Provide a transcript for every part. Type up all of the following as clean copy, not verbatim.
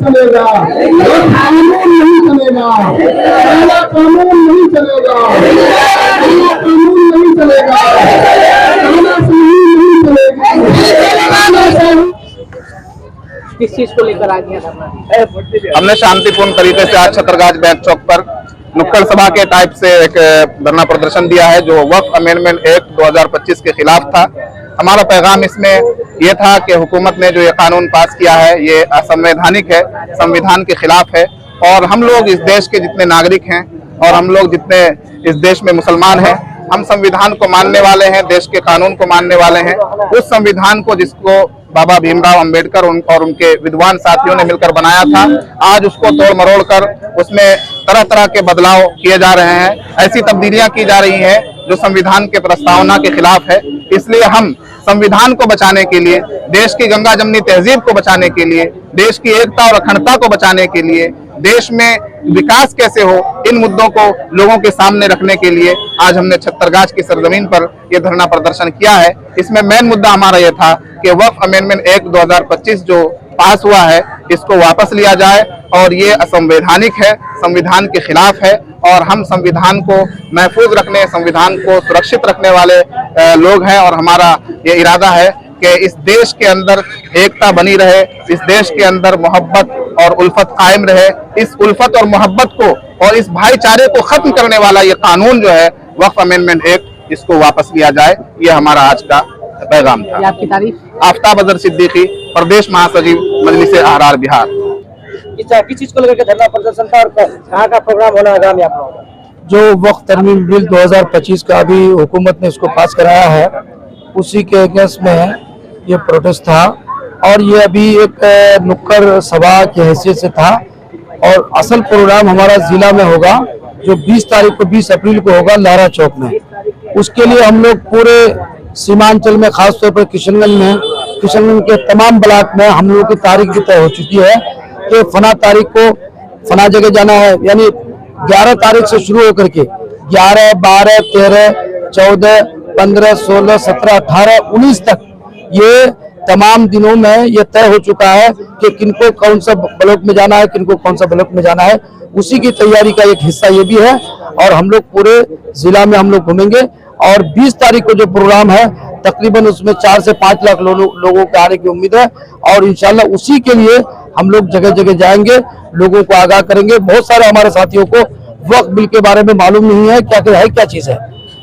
चलेगा, ये कानून नहीं चलेगा, काला कानून नहीं चलेगा, काला कानून नहीं चलेगा, तानाशाही नहीं चलेगी। किस चीज को लेकर आ गया धरना? हमने शांतिपूर्ण तरीके से आज छतरगाछ बैंक चौक पर नुक्कड़ सभा के टाइप से एक धरना प्रदर्शन दिया है, जो वक्फ अमेंडमेंट एक्ट 2025 के खिलाफ था। हमारा पैगाम इसमें यह था कि हुकूमत ने जो ये कानून पास किया है ये असंवैधानिक है, संविधान के खिलाफ है, और हम लोग इस देश के जितने नागरिक हैं और हम लोग जितने इस देश में मुसलमान हैं, हम संविधान को मानने वाले हैं, देश के कानून को मानने वाले हैं। उस संविधान को जिसको बाबा भीमराव अंबेडकर और उनके विद्वान साथियों ने मिलकर बनाया था, आज उसको तोड़ मरोड़ कर उसमें तरह तरह के बदलाव किए जा रहे हैं, ऐसी तब्दीलियां की जा रही हैं जो संविधान के प्रस्तावना के खिलाफ है। इसलिए हम संविधान को बचाने के लिए, देश की गंगा जमनी तहजीब को बचाने के लिए, देश की एकता और अखंडता को बचाने के लिए, देश में विकास कैसे हो, इन मुद्दों को लोगों के सामने रखने के लिए आज हमने छतरगाछ की सरजमीन पर यह धरना प्रदर्शन किया है। इसमें मेन मुद्दा हमारा यह था कि वक्फ अमेंडमेंट एक्ट 2025 जो पास हुआ है इसको वापस लिया जाए, और ये असंवैधानिक है, संविधान के खिलाफ है, और हम संविधान को महफूज रखने, संविधान को सुरक्षित रखने वाले लोग हैं, और हमारा ये इरादा है कि इस देश के अंदर एकता बनी रहे, इस देश के अंदर मोहब्बत और उल्फत कायम रहे। इस उल्फत और मोहब्बत को और इस भाईचारे को खत्म करने वाला ये कानून जो है वक्फ अमेंडमेंट एक्ट, इसको वापस लिया जाए, ये हमारा आज का पैगाम था। आपकी तारीफ? आफ्ताब अजहर सिद्दीकी, प्रदेश महासचिव मजलिस अहरार बिहार। किस चीज को लेकर धरना प्रदर्शन था और कहाँ का प्रोग्राम होना आगामी आप लोगों का? जो वक्फ तरमीम बिल 2025 का अभी हुकूमत ने इसको पास कराया है, उसी के अगेंस्ट में ये प्रोटेस्ट था, और ये अभी एक नुक्कड़ सभा की हैसियत से था। और असल प्रोग्राम हमारा जिला में होगा, जो 20 तारीख को 20 अप्रैल को होगा लहरा चौक में। उसके लिए हम लोग पूरे सीमांचल में, खासतौर पर किशनगंज के तमाम ब्लॉक में हम लोगों की तारीख भी तय हो चुकी है कि फना तारीख को फना जगह जाना है। यानी 11 तारीख से शुरू होकर के 11, 12, 13, 14, 15, 16, 17, 18, 19 तक ये तमाम दिनों में ये तय हो चुका है कि किनको कौन सा ब्लॉक में जाना है, किनको कौन सा ब्लॉक में जाना है। उसी की तैयारी का एक हिस्सा ये भी है, और हम लोग पूरे जिला में हम लोग घूमेंगे। और 20 तारीख को जो प्रोग्राम है तकरीबन उसमें 4 से 5 लाख लोगों के आने की उम्मीद है, और इंशाल्लाह उसी के लिए हम लोग जगह जगह जाएंगे, लोगों को आगाह करेंगे। बहुत सारे हमारे साथियों को वक्फ बिल के बारे में मालूम नहीं है क्या चीज है,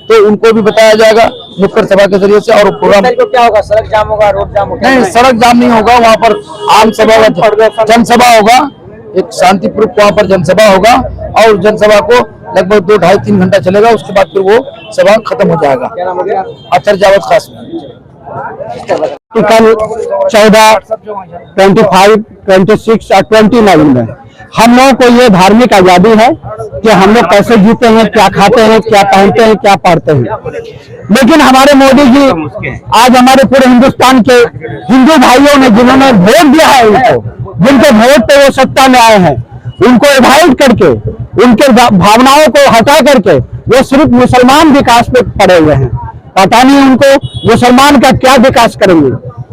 तो उनको भी बताया जाएगा नुक्कड़ सभा के जरिए से। और प्रोग्राम क्या होगा? सड़क जाम होगा, रोड जाम होगा? नहीं, सड़क जाम नहीं होगा, वहाँ पर आम सभा, जनसभा होगा, एक शांतिपूर्वक वहाँ पर जनसभा होगा, और जनसभा को लगभग 2, 2.5, 3 घंटा चलेगा। उसके बाद फिर वो सभा खत्म हो जाएगा। क्या नाम हो गया? अतर जावत खास कल 14, 25, 26 और 29 में हम लोगों को ये धार्मिक आजादी है कि हम लोग कैसे जीते हैं, क्या खाते हैं, क्या पहनते हैं, क्या पढ़ते हैं। लेकिन हमारे मोदी जी आज हमारे पूरे हिंदुस्तान के हिंदू भाइयों ने, जिन्होंने वोट दिया है, जिनके वोट पे वो सत्ता में आए हैं, उनको एवॉइड करके, उनके भावनाओं को हटा करके वो सिर्फ मुसलमान विकास पे पड़े हुए हैं। पता नहीं उनको मुसलमान का क्या विकास करेंगे।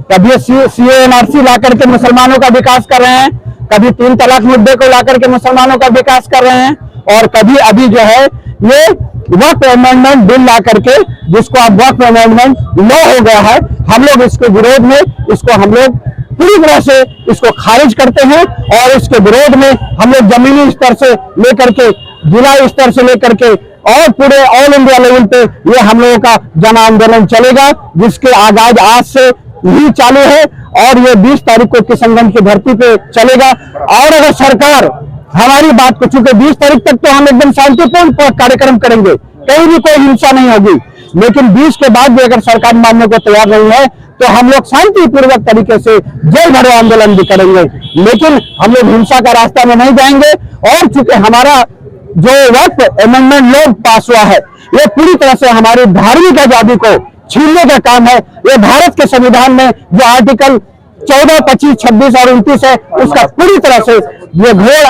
कभी CA/NRC ला करके मुसलमानों का विकास कर रहे हैं, कभी 3 तलाक मुद्दे को ला करके मुसलमानों का विकास कर रहे हैं, और कभी अभी जो है ये वक्फ अमेंडमेंट बिल ला करके, जिसको अब वक्फ अमेंडमेंट लॉ हो गया है, हम लोग इसके विरोध में, इसको हम लोग पूरी तरह से इसको खारिज करते हैं। और इसके विरोध में हम लोग जमीनी स्तर से लेकर के, जिला स्तर से लेकर के, और पूरे ऑल इंडिया लेवल पे ये हम लोगों का जन आंदोलन चलेगा, जिसके आगाज आज से ही चालू है, और ये 20 तारीख को किशनगंज की धरती पे चलेगा। और अगर सरकार हमारी बात को, चूंकि 20 तारीख तक तो हम एकदम शांतिपूर्ण कार्यक्रम करेंगे, कहीं भी कोई हिंसा नहीं होगी, लेकिन 20 के बाद भी अगर सरकार मानने को तैयार नहीं है तो हम लोग शांतिपूर्वक तरीके से जय भरो आंदोलन भी करेंगे, लेकिन हम लोग हिंसा का रास्ता में नहीं जाएंगे। और चूंकि हमारा जो वक्फ अमेंडमेंट लॉ पास हुआ है, ये पूरी तरह से हमारी धार्मिक आजादी को छीनने का काम है। ये भारत के संविधान में जो आर्टिकल 14, 25, 26 और 29 है, उसका पूरी तरह से ये घोर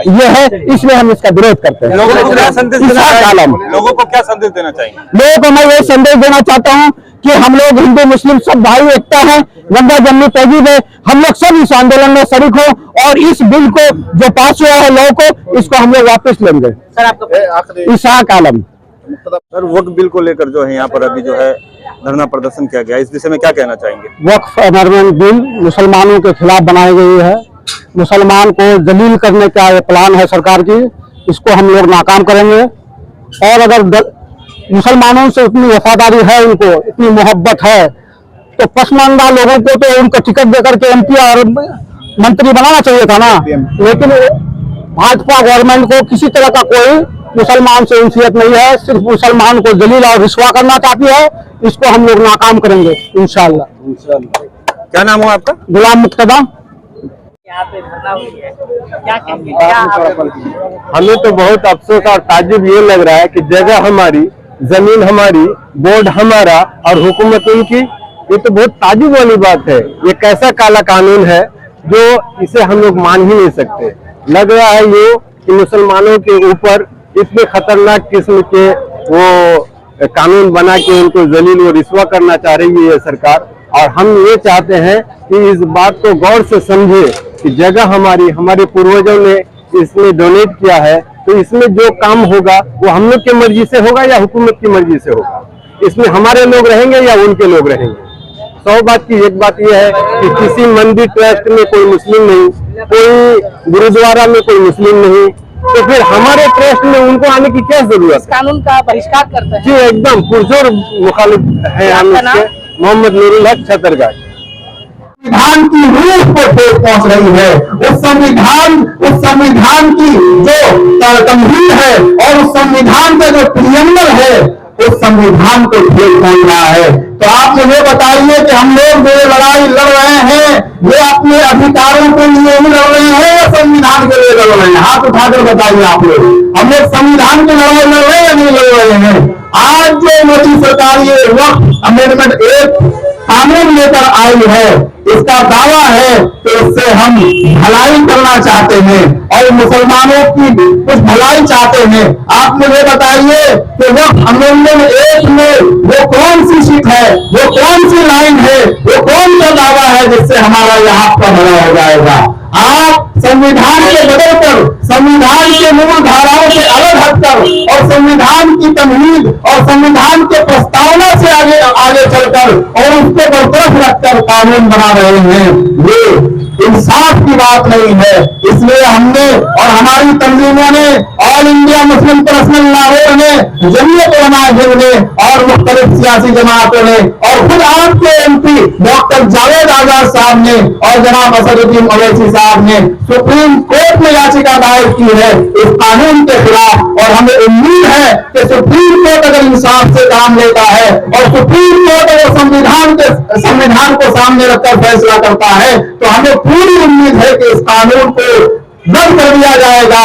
ये है, इसलिए हम इसका विरोध करते हैं। लोगों को क्या संदेश देना चाहिए? लोगों को मैं ये संदेश देना चाहता हूँ कि हम लोग हिंदू मुस्लिम सब भाई एकता है, गंगा जमनी तहजीब है, हम लोग सब इस आंदोलन में शरीक हो और इस बिल को जो पास हुआ है लॉ को, इसको हम लोग वापस लेंगे। सर आपका इसाक आलम। सर वक्फ बिल को लेकर जो है यहाँ पर अभी जो है धरना प्रदर्शन किया गया, इस विषय में क्या कहना चाहेंगे? वक्फ अमेंडमेंट बिल मुसलमानों के खिलाफ बनाई गई है, मुसलमान को जलील करने का ये प्लान है सरकार की, इसको हम लोग नाकाम करेंगे। और अगर मुसलमानों से इतनी वफादारी है, उनको इतनी मोहब्बत है, तो पसमानदा लोगों को तो उनका टिकट देकर के एमपी और मंत्री बनाना चाहिए था ना। लेकिन भाजपा गवर्नमेंट को किसी तरह का कोई मुसलमान से उनसियत नहीं है, सिर्फ मुसलमान को जलील और रिस्वा करना चाहती है। इसको हम लोग नाकाम करेंगे इंशाअल्लाह। क्या नाम हुआ आपका? गुलाम मुक्तदा। यहाँ पे धरना हुई है, क्या कहेंगे? क्या हमें तो बहुत अफसोस और ताज्जुब ये लग रहा है कि जगह हमारी, जमीन हमारी, बोर्ड हमारा और हुकूमत उनकी, ये तो बहुत ताज्जुब वाली बात है। ये कैसा काला कानून है जो इसे हम लोग मान ही नहीं सकते। लग रहा है ये कि मुसलमानों के ऊपर इतने खतरनाक किस्म के वो कानून बना के उनको जलील व रिस्वा करना चाह रही है सरकार। और हम ये चाहते हैं कि इस बात को गौर से समझे कि जगह हमारी, हमारे पूर्वजों ने इसमें डोनेट किया है, तो इसमें जो काम होगा वो हम लोग की मर्जी से होगा या हुकूमत की मर्जी से होगा। इसमें हमारे लोग रहेंगे या उनके लोग रहेंगे। 100 बात की एक बात यह है कि किसी मंदिर ट्रस्ट में कोई मुस्लिम नहीं, कोई गुरुद्वारा में कोई मुस्लिम नहीं, तो फिर हमारे ट्रस्ट में उनको आने की क्या जरूरत है? कानून का बहिष्कार करते हैं जी एकदम पुरजोर मुखालिफ है हम इसके। मोहम्मद नूरुल हक छतरगाछ। संविधान की रूह को ठेस पहुंच रही है। उस संविधान की जो तमहीद है और उस संविधान का जो प्रियम्बल है, उस संविधान को ठेस पहुंच रहा है। तो आप मुझे बताइए कि हम लोग जो लड़ाई लड़ रहे हैं, ये अपने अधिकारों के लिए ही लड़ रहे हैं या संविधान के लिए लड़ रहे हैं? हाथ उठाकर बताइए आप लोग। हम लोग संविधान की लड़ाई लड़ रहे हैं या नहीं लड़ रहे हैं? आज जो मोदी सरकार ये वक्फ अमेंडमेंट एक्ट कानून लेकर आई है, इसका दावा है कि इससे हम भलाई करना चाहते हैं और मुसलमानों की कुछ भलाई चाहते हैं। आप मुझे बताइए कि वक्फ अमेंडमेंट एक्ट में वो कौन सी शीट है, वो कौन सी लाइन है, वो कौन सा दावा है जिससे हमारा यहाँ का भला हो जाएगा? आप संविधान के बदल कर, संविधान के मूल धाराओं से अलग हटकर और संविधान की तमहीद और संविधान के प्रस्तावना से आगे चलकर और उसको बरतरफ रखकर कानून बना रहे हैं। ये इंसाफ की बात नहीं है। इसलिए हमने और हमारी तंजीमों ने, all India Muslim personal Lahore ने, जमीयत उलमा हिंद ने और मुख्तलिफ सियासी जमातों ने और खुद आपके एमपी डॉक्टर जावेद आजाद साहब ने और जनाब असदुद्दीन ओवैसी साहब ने सुप्रीम कोर्ट में याचिका दायर की है इस कानून के खिलाफ। और हमें उम्मीद है कि सुप्रीम कोर्ट अगर इंसाफ से काम लेता है और सुप्रीम कोर्ट अगर संविधान को सामने रखकर फैसला करता है, तो हमें पूरी उम्मीद है कि इस कानून को रद्द कर दिया जाएगा।